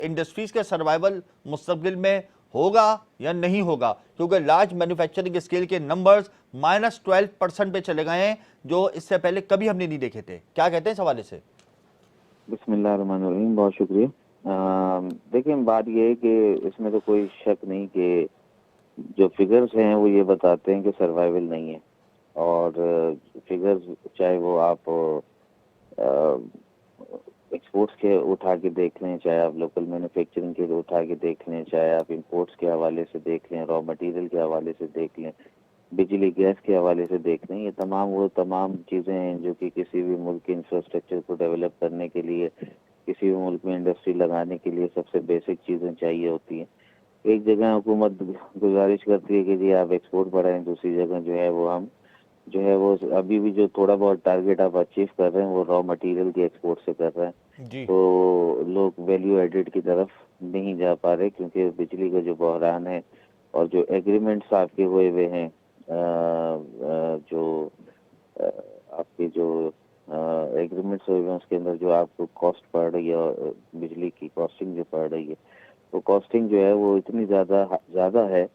Industries का survival मुस्तकबिल में होगा या नहीं होगा, क्योंकि लार्ज मैन्युफैक्चरिंग स्केल के नंबर्स -12% पे चले गए हैं, जो इससे पहले कभी हमने नहीं देखे थे। क्या कहते हैं इस हवाले से? बिस्मिल्लाहिर्रहमानिर्रहीम, बहुत शुक्रिया। देखिए, बात ये है कि इसमें तो कोई शक नहीं कि जो फिगर्स हैं वो ये बताते हैं कि सर्वाइवल नहीं है। और फिगर्स चाहे वो आप एक्सपोर्ट्स के उठा के देख लें, चाहे आप लोकल मैन्युफैक्चरिंग के उठा के देख लें, चाहे आप इंपोर्ट्स के हवाले से देख लें, रॉ मटेरियल के हवाले से देख लें, बिजली गैस के हवाले से देख लें, ये तमाम चीज़ें हैं जो कि किसी भी मुल्क के इंफ्रास्ट्रक्चर को डेवलप करने के लिए, किसी भी मुल्क में इंडस्ट्री लगाने के लिए सबसे बेसिक चीज़ें चाहिए होती हैं। एक जगह हुकूमत गुजारिश करती है कि जी आप एक्सपोर्ट बढ़ाएं, दूसरी जगह जो है वो अभी भी जो थोड़ा बहुत टारगेट आप अचीव कर रहे हैं वो रॉ मटेरियल के एक्सपोर्ट से कर रहे हैं। जी। तो लोग वैल्यू एडेड की तरफ नहीं जा पा रहे, क्योंकि बिजली का जो बहरान है और जो एग्रीमेंट्स आपके हुए हुए हैं, जो आपके जो एग्रीमेंट्स हुए हुए हैं उसके अंदर जो आपको कॉस्ट पड़ रही है, बिजली की कॉस्टिंग जो पड़ रही है, वो कॉस्टिंग जो है वो इतनी ज़्यादा है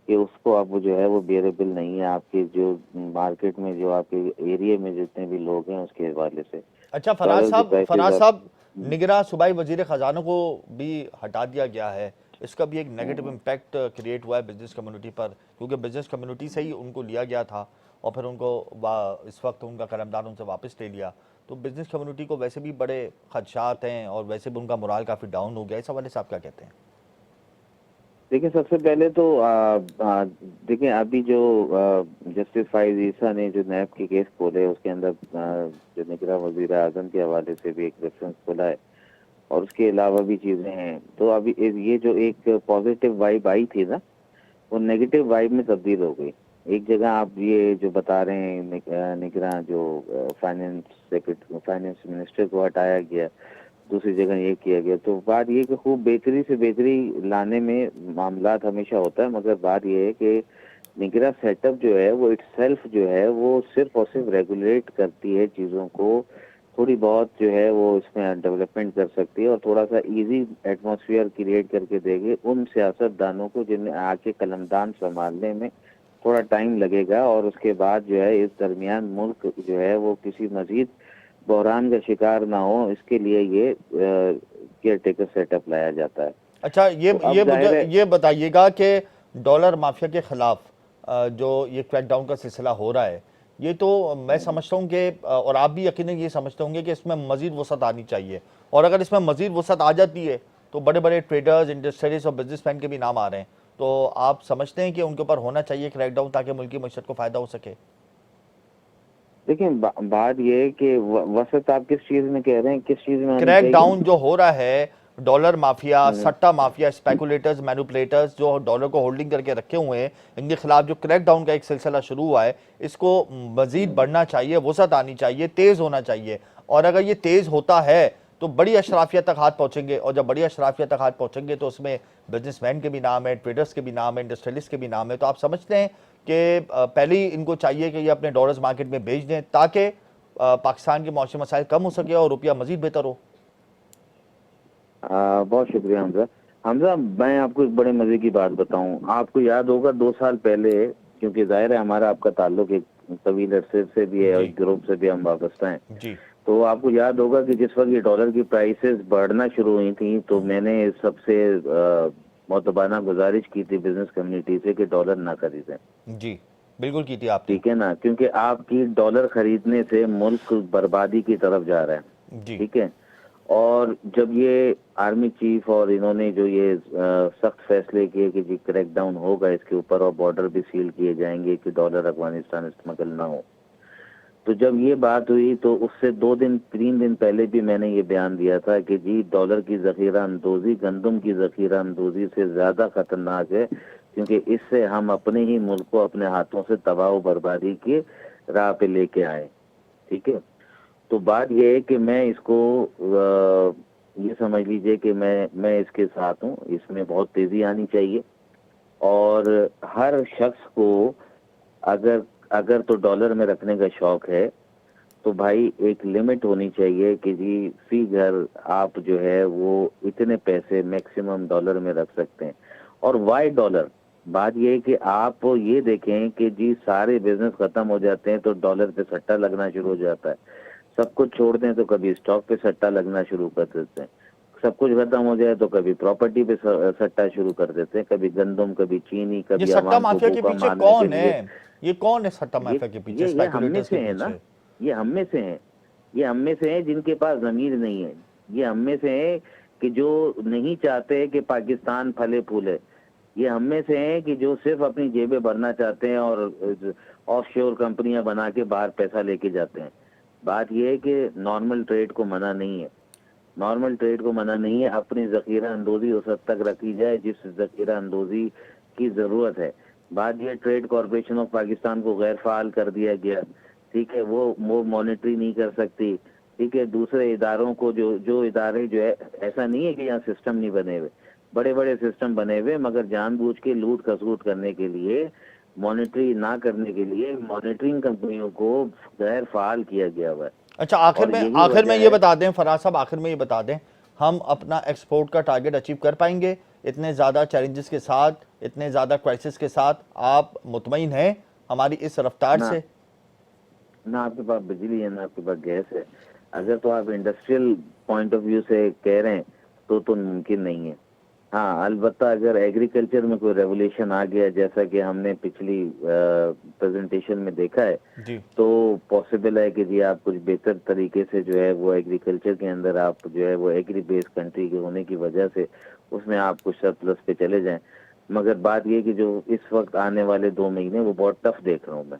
कि उसको आप जो है वो बेरेबल नहीं है आपके जो मार्केट में, जो आपके एरिया में जितने भी लोग हैं उसके हवाले से। अच्छा, डॉलर फराज साहब, निगरां सूबाई वजीर खजाना को भी हटा दिया गया है। इसका भी एक नेगेटिव इम्पैक्ट क्रिएट हुआ है बिजनेस कम्युनिटी पर, क्योंकि बिजनेस कम्युनिटी से ही उनको लिया गया था और फिर उनको इस वक्त उनका कलमदान उनसे वापस ले लिया। तो बिजनेस कम्युनिटी को वैसे भी बड़े खदशात हैं और वैसे भी उनका मोराल काफ़ी डाउन हो गया। इस हवाले से आप क्या कहते हैं? देखिए, सबसे पहले तो देखिए, अभी जो जस्टिस फाइज ईसा ने जो नैब के केस खोले उसके अंदर जो निगरां वजीर आजम के हवाले से भी एक रेफरेंस खोला है, और उसके अलावा भी चीज़ें हैं। तो अभी ये जो एक पॉजिटिव वाइब आई थी ना, वो नेगेटिव वाइब में तब्दील हो गई। एक जगह आप ये जो बता रहे हैं निगरां जो फाइनेंस मिनिस्टर को हटाया गया, दूसरी जगह ये किया गया, तो बात ये कि खूब बेहतरी से बेहतरी लाने में मामलात हमेशा होता है, मगर बात ये है कि निगरां सेटअप जो है वो इटसेल्फ जो है वो सिर्फ और सिर्फ रेगुलेट करती है चीज़ों को, थोड़ी बहुत जो है वो इसमें डेवलपमेंट कर सकती है और थोड़ा सा इजी एटमॉस्फेयर क्रिएट करके देगी उन सियासतदानों को जिन्हें आके कलमदान संभालने में थोड़ा टाइम लगेगा। और उसके बाद जो है इस दरमियान मुल्क जो है वो किसी मजीद बहरान का शिकार ना हो, इसके लिए ये केयर टेकर सेटअप लाया जाता है। अच्छा, तो अब जाहिर है, ये बताइएगा कि डॉलर माफिया के खिलाफ जो ये क्रैकडाउन का सिलसिला हो रहा है, ये तो मैं समझता हूँ कि और आप भी यकीनन ये समझते होंगे कि इसमें मजीद वसअत आनी चाहिए, और अगर इसमें मजीद वसअत आ जाती है तो बड़े बड़े ट्रेडर्स, इंडस्ट्रियलिस्ट और बिजनेसमैन के भी नाम आ रहे हैं। तो आप समझते हैं कि उनके ऊपर होना चाहिए क्रैकडाउन ताकि मुल्क की मईशत को फ़ायदा हो सके? देखिए, बात ये है कि वसत आप किस चीज़ में कह रहे हैं, किस चीज़ में आनी चाहिए? क्रैकडाउन जो हो रहा है, डॉलर माफिया, सट्टा माफिया, स्पेकुलेटर्स, मैनिपुलेटर्स जो डॉलर को होल्डिंग करके रखे हुए हैं, इनके खिलाफ जो क्रैकडाउन का एक सिलसिला शुरू हुआ है, इसको मजीद बढ़ना चाहिए, वसअत आनी चाहिए, तेज होना चाहिए। और अगर ये तेज होता है तो बड़ी अशराफिया तक हाथ पहुंचेंगे, और जब बड़ी अशराफिया तक हाथ पहुंचेंगे तो उसमें बिजनेसमैन के भी नाम है, ट्रेडर्स के भी नाम है, इंडस्ट्रियलिस्ट के भी नाम है। तो आप समझते हैं कि पहले ही इनको चाहिए कि ये अपने डॉलर्स मार्केट में बेच दें ताकि पाकिस्तान के मौसमी मसाइल कम हो सके और रुपया मजीद बेहतर हो? बहुत शुक्रिया हमजा। हमजा, मैं आपको एक बड़े मजे की बात बताऊं। आपको याद होगा 2 साल पहले, क्योंकि जाहिर है हमारा आपका ताल्लुक एक तवील अरसे से भी है और जी। एक ग्रुप से भी हम वाबस्ता हैं। जी। तो आपको याद होगा कि जिस वक्त ये डॉलर की प्राइसेस बढ़ना शुरू हुई थी तो मैंने सबसे मोतबाना गुजारिश की थी बिजनेस कम्युनिटी से कि डॉलर ना खरीदें। जी, बिल्कुल की थी आपने। ठीक है ना, क्योंकि आपकी डॉलर खरीदने से मुल्क बर्बादी की तरफ जा रहा है। जी। ठीक है। और जब ये आर्मी चीफ और इन्होंने जो ये सख्त फैसले किए कि जी क्रैकडाउन होगा इसके ऊपर और बॉर्डर भी सील किए जाएंगे कि डॉलर अफगानिस्तान स्मगल ना हो, तो जब ये बात हुई तो उससे 2 दिन 3 दिन पहले भी मैंने ये बयान दिया था कि जी डॉलर की जखीरा अंदोजी गंदम की जखीरा अंदोजी से ज्यादा खतरनाक है, क्योंकि इससे हम अपने ही मुल्क को अपने हाथों से तबाह और बर्बादी की राह पे लेके आए। ठीक है। तो बात यह है कि मैं इसको ये समझ लीजिए कि मैं इसके साथ हूँ, इसमें बहुत तेजी आनी चाहिए। और हर शख्स को अगर अगर तो डॉलर में रखने का शौक है तो भाई एक लिमिट होनी चाहिए कि जी फी घर आप जो है वो इतने पैसे मैक्सिमम डॉलर में रख सकते हैं। और वाई डॉलर, बात ये है कि आप ये देखें कि जी सारे बिजनेस खत्म हो जाते हैं तो डॉलर पे सट्टा लगना शुरू हो जाता है। सब कुछ छोड़ दें तो कभी स्टॉक पे सट्टा लगना शुरू कर देते हैं। सब कुछ खत्म हो जाए तो कभी प्रॉपर्टी पे सट्टा शुरू कर देते हैं, कभी गंदम, कभी चीनी, ये कभी सट्टा आवाम को माफिया के भूखा पीछे मारने के कौन लिए। है? ये कौन है सट्टा ये माफिया के पीछे, ये हम में स्पेकुलेटर्स से के है ना, पीछे? ये हम में से है। ये हम में से है जिनके पास जमीर नहीं है। ये हम में से है कि जो नहीं चाहते कि पाकिस्तान फले फूले। ये हम में से हैं कि जो सिर्फ अपनी जेबें भरना चाहते हैं और ऑफशोर कंपनियां बना के बाहर पैसा लेके जाते हैं। बात यह है कि नॉर्मल ट्रेड को मना नहीं है, नॉर्मल ट्रेड को मना नहीं है। अपनी जखीरा अंदोजी उस हद तक रखी जाए जिस जखीरा अंदोजी की जरूरत है। बात यह ट्रेड कॉरपोरेशन ऑफ पाकिस्तान को गैर फाल कर दिया गया, ठीक है, वो मॉनिटरी नहीं कर सकती, ठीक है। दूसरे इदारों को जो जो इदारे जो है, ऐसा नहीं है कि यहाँ सिस्टम नहीं बने हुए, बड़े बड़े सिस्टम बने हुए, मगर जानबूझ के लूट खसूट करने के लिए, मॉनिटरी ना करने के लिए मॉनिटरिंग कंपनियों को गैर फाल किया गया हुआ है। अच्छा, और यही आखिर में वजह ये है। बता दें फराज साहब, आखिर में ये बता दें, हम अपना एक्सपोर्ट का टारगेट अचीव कर पाएंगे इतने ज़्यादा चैलेंजेस के साथ, इतने ज़्यादा क्राइसिस के साथ? आप मुतमईन हैं हमारी इस रफ्तार ना से? ना आपके पास बिजली है, ना आपके पास गैस है। अगर तो आप इंडस्ट्रियल पॉइंट ऑफ व्यू से कह रहे हैं तो मुमकिन नहीं है। हाँ, अलबत्ता अगर एग्रीकल्चर में कोई रेवोल्यूशन आ गया, जैसा कि हमने पिछली प्रेजेंटेशन में देखा है, जी। तो पॉसिबल है कि जी आप कुछ बेहतर तरीके से जो है वो एग्रीकल्चर के अंदर आप जो है वो एग्री बेस्ड कंट्री के होने की वजह से उसमें आप कुछ सरप्लस पे चले जाएं। मगर बात ये कि जो इस वक्त आने वाले 2 महीने वो बहुत टफ देख रहा हूँ मैं।